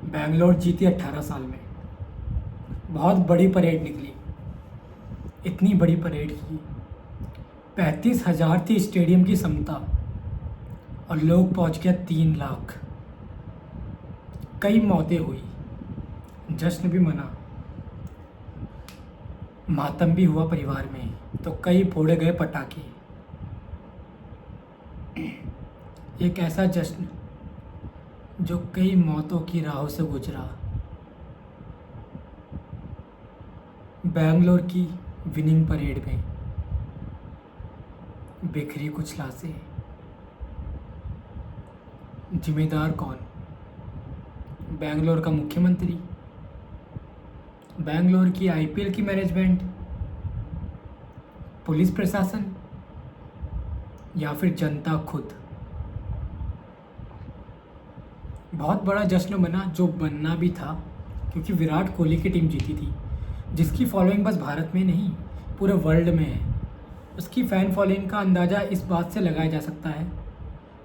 बैंगलोर जीती 18 साल में। बहुत बड़ी परेड निकली। इतनी बड़ी परेड की 35,000 थी स्टेडियम की क्षमता और लोग पहुंच गया 3 लाख। कई मौतें हुई, जश्न भी मना, मातम भी हुआ परिवार में, तो कई फोड़े गए पटाखे। एक ऐसा जश्न जो कई मौतों की राहों से गुजरा। बैंगलोर की विनिंग परेड में बिखरी कुछ लाशें। जिम्मेदार कौन? बैंगलोर का मुख्यमंत्री, बैंगलोर की आईपीएल की मैनेजमेंट, पुलिस प्रशासन या फिर जनता खुद। बहुत बड़ा जश्न बना, जो बनना भी था, क्योंकि विराट कोहली की टीम जीती थी, जिसकी फॉलोइंग बस भारत में नहीं पूरे वर्ल्ड में है। उसकी फ़ैन फॉलोइंग का अंदाज़ा इस बात से लगाया जा सकता है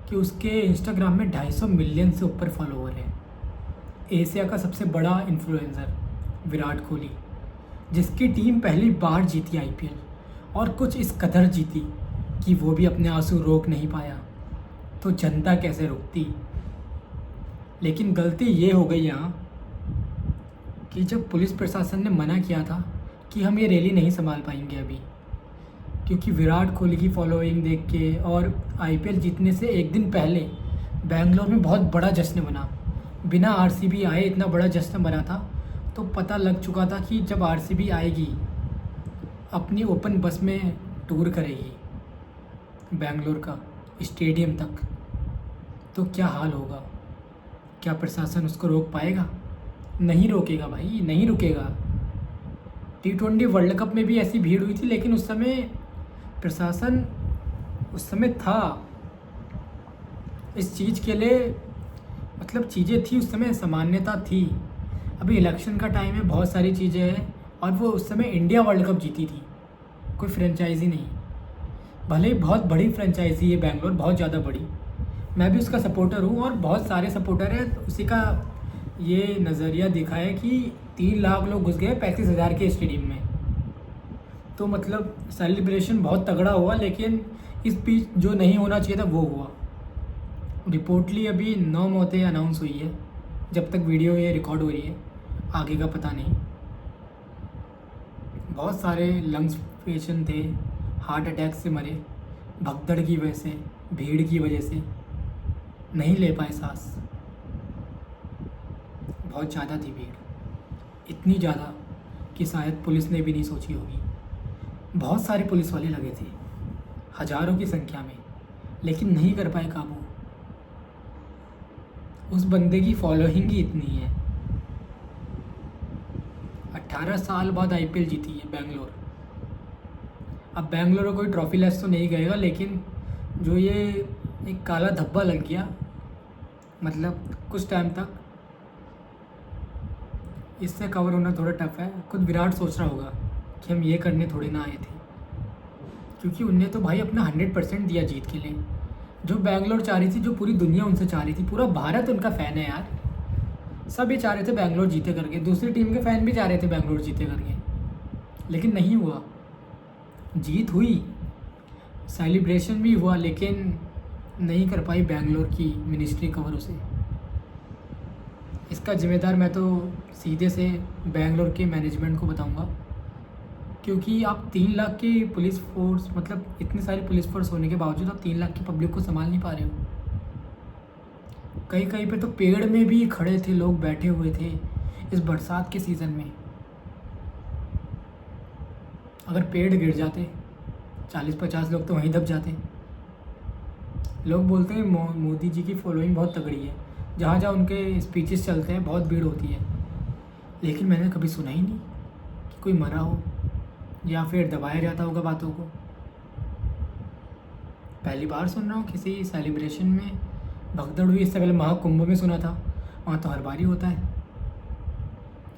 कि उसके इंस्टाग्राम में 250 मिलियन से ऊपर फॉलोवर हैं। एशिया का सबसे बड़ा इन्फ्लुएंसर विराट कोहली, जिसकी टीम पहली बार जीती आईपीएल, और कुछ इस कदर जीती कि वो भी अपने आंसू रोक नहीं पाया, तो जनता कैसे रोकती। लेकिन गलती ये हो गई यहाँ कि जब पुलिस प्रशासन ने मना किया था कि हम ये रैली नहीं संभाल पाएंगे अभी, क्योंकि विराट कोहली की फॉलोइंग देख के और आईपीएल जीतने से एक दिन पहले बैंगलोर में बहुत बड़ा जश्न बना। बिना आरसीबी आए इतना बड़ा जश्न बना था, तो पता लग चुका था कि जब आरसीबी आएगी अपनी ओपन बस में टूर करेगी बैंगलोर का स्टेडियम तक, तो क्या हाल होगा। क्या प्रशासन उसको रोक पाएगा? नहीं रोकेगा भाई, नहीं रुकेगा। T20 वर्ल्ड कप में भी ऐसी भीड़ हुई थी, लेकिन उस समय प्रशासन उस समय था इस चीज़ के लिए, मतलब चीज़ें थी उस समय, सामान्यता थी। अभी इलेक्शन का टाइम है, बहुत सारी चीज़ें हैं, और वो उस समय इंडिया वर्ल्ड कप जीती थी, कोई फ्रेंचाइजी नहीं। भले ही बहुत बड़ी फ्रेंचाइजी है बैंगलोर, बहुत ज़्यादा बड़ी, मैं भी उसका सपोर्टर हूँ और बहुत सारे सपोर्टर हैं। उसी का ये नज़रिया दिखा है कि 3 लाख लोग घुस गए 35,000 के स्टेडियम में, तो मतलब सेलिब्रेशन बहुत तगड़ा हुआ। लेकिन इस बीच जो नहीं होना चाहिए था वो हुआ। रिपोर्टली अभी 9 मौतें अनाउंस हुई है, जब तक वीडियो ये रिकॉर्ड हो रही है, आगे का पता नहीं। बहुत सारे लंग्स पेशेंट थे, हार्ट अटैक से मरे, भगदड़ की वजह से, भीड़ की वजह से नहीं ले पाए सांस। बहुत ज़्यादा थी भीड़, इतनी ज़्यादा कि शायद पुलिस ने भी नहीं सोची होगी। बहुत सारे पुलिस वाले लगे थे, हज़ारों की संख्या में, लेकिन नहीं कर पाए काबू। उस बंदे की फॉलोइंग ही इतनी है। 18 साल बाद आईपीएल जीती है बैंगलोर। अब बैंगलोर को कोई ट्रॉफी लेस तो नहीं गएगा, लेकिन जो ये एक काला धब्बा लग गया, मतलब कुछ टाइम तक इससे कवर होना थोड़ा टफ है। खुद विराट सोच रहा होगा कि हम ये करने थोड़ी ना आए थे, क्योंकि उनने तो भाई अपना 100% दिया जीत के लिए। जो बैंगलोर चाह रही थी, जो पूरी दुनिया उनसे चाह रही थी, पूरा भारत उनका फ़ैन है यार, सब ये चाह रहे थे बैंगलोर जीते करके। दूसरी टीम के फ़ैन भी चाह रहे थे बैंगलोर जीते करके, लेकिन नहीं हुआ। जीत हुई, सेलिब्रेशन भी हुआ, लेकिन नहीं कर पाई बैंगलोर की मिनिस्ट्री कवर उसे। इसका ज़िम्मेदार मैं तो सीधे से बैंगलोर के मैनेजमेंट को बताऊंगा, क्योंकि आप 3 लाख की पुलिस फोर्स, मतलब इतनी सारी पुलिस फोर्स होने के बावजूद आप 3 लाख की पब्लिक को संभाल नहीं पा रहे हो। कहीं कहीं पे तो पेड़ में भी खड़े थे लोग, बैठे हुए थे इस बरसात के सीज़न में। अगर पेड़ गिर जाते 40-50 लोग तो वहीं दब जाते। लोग बोलते हैं मोदी जी की फॉलोइंग बहुत तगड़ी है, जहाँ जहाँ उनके स्पीचेस चलते हैं बहुत भीड़ होती है, लेकिन मैंने कभी सुना ही नहीं कि कोई मरा हो या फिर दबाया जाता होगा बातों को। पहली बार सुन रहा हूँ किसी सेलिब्रेशन में भगदड़ हुई। इससे पहले महाकुंभ में सुना था, वहाँ तो हर बार ही होता है,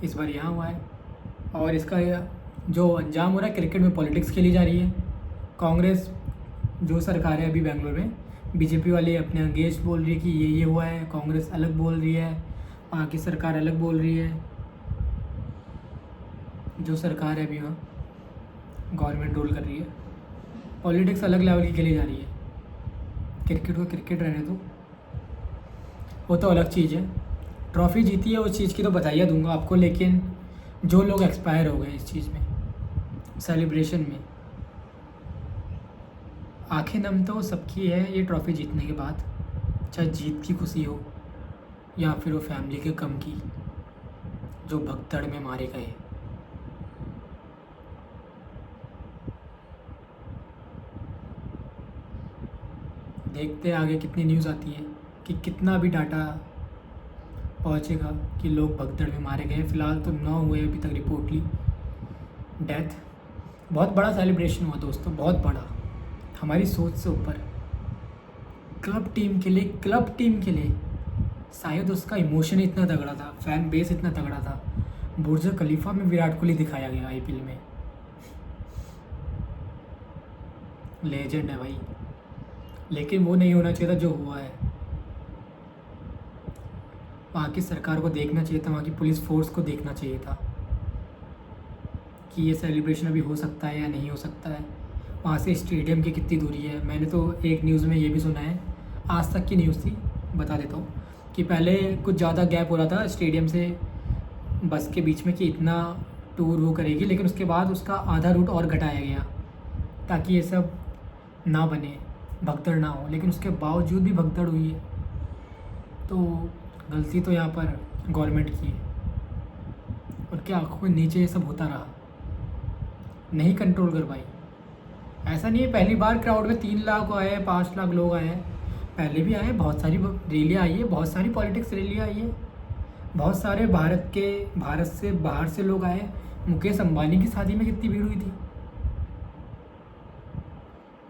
इस बार यहाँ हुआ है। और इसका जो अंजाम हो रहा है, क्रिकेट में पॉलिटिक्स खेली जा रही है। कांग्रेस जो सरकार है अभी बैंगलोर में, बीजेपी वाले अपने अगेंस्ट बोल रही है कि ये हुआ है, कांग्रेस अलग बोल रही है, वहाँ की सरकार अलग बोल रही है, जो सरकार है अभी वहाँ गवर्नमेंट रूल कर रही है। पॉलिटिक्स अलग लेवल की खेली जा रही है। क्रिकेट को क्रिकेट रहने दो, वो तो अलग चीज़ है। ट्रॉफ़ी जीती है उस चीज़ की तो बधाइयाँ दूंगा आपको, लेकिन जो लोग एक्सपायर हो गए इस चीज़ में, सेलिब्रेशन में, आंखें नम तो सबकी है ये ट्रॉफ़ी जीतने के बाद, चाहे जीत की खुशी हो या फिर वो फैमिली के गम की, जो भगदड़ में मारे गए। देखते हैं आगे कितनी न्यूज़ आती है कि कितना भी डाटा पहुंचेगा कि लोग भगदड़ में मारे गए। फ़िलहाल तो 9 हुए अभी तक रिपोर्टली डेथ। बहुत बड़ा सेलिब्रेशन हुआ दोस्तों, बहुत बड़ा, हमारी सोच से ऊपर। क्लब टीम के लिए शायद उसका इमोशन इतना तगड़ा था, फ़ैन बेस इतना तगड़ा था। बुर्ज खलीफा में विराट कोहली दिखाया गया आईपीएल में, लेजेंड है भाई। लेकिन वो नहीं होना चाहिए था जो हुआ है। वहाँ की सरकार को देखना चाहिए था, वहाँ की पुलिस फोर्स को देखना चाहिए था कि ये सेलिब्रेशन अभी हो सकता है या नहीं हो सकता है। वहाँ से स्टेडियम की कितनी दूरी है। मैंने तो एक न्यूज़ में ये भी सुना है, आज तक की न्यूज़ थी, बता देता हूँ, कि पहले कुछ ज़्यादा गैप हो रहा था स्टेडियम से बस के बीच में कि इतना टूर वो करेगी, लेकिन उसके बाद उसका आधा रूट और घटाया गया ताकि ये सब ना बने, भगदड़ ना हो। लेकिन उसके बावजूद भी भगदड़ हुई है, तो गलती तो यहाँ पर गवर्नमेंट की है। उनके आंखों के नीचे ये सब होता रहा, नहीं कंट्रोल कर पाई। ऐसा नहीं है पहली बार क्राउड में 3 लाख आए हैं, 5 लाख लोग आए हैं, पहले भी आए, बहुत सारी रैलियाँ आई है, बहुत सारी पॉलिटिक्स रैलियाँ आई है, बहुत सारे भारत से बाहर से लोग आए। मुकेश अंबानी की शादी में कितनी भीड़ हुई थी।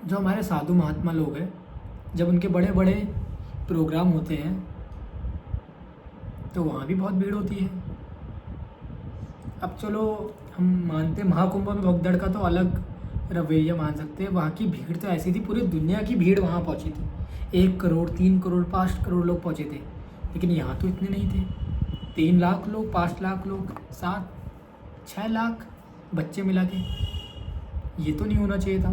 जो हमारे साधु महात्मा लोग हैं, जब उनके बड़े बड़े प्रोग्राम होते हैं तो वहाँ भी बहुत भीड़ होती है। अब चलो हम मानते हैं महाकुंभ में भगदड़ का तो अलग रवैया मान सकते हैं, वहाँ की भीड़ तो ऐसी थी, पूरी दुनिया की भीड़ वहाँ पहुँची थी। 1 करोड़, 3 करोड़, 5 करोड़ लोग पहुँचे थे, लेकिन यहाँ तो इतने नहीं थे। 3 लाख लोग, 5 लाख लोग, 6 लाख बच्चे मिला के, ये तो नहीं होना चाहिए था।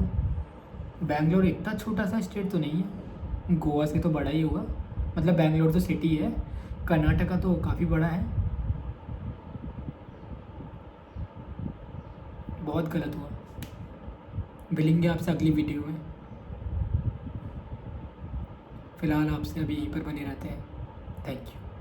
बैंगलोर इतना छोटा सा स्टेट तो नहीं है, गोवा से तो बड़ा ही होगा, मतलब बैंगलोर तो सिटी है, कर्नाटका तो काफ़ी बड़ा है। बहुत गलत हुआ। मिलेंगे आपसे अगली वीडियो में, फ़िलहाल आपसे अभी यहीं पर बने रहते हैं। Thank you.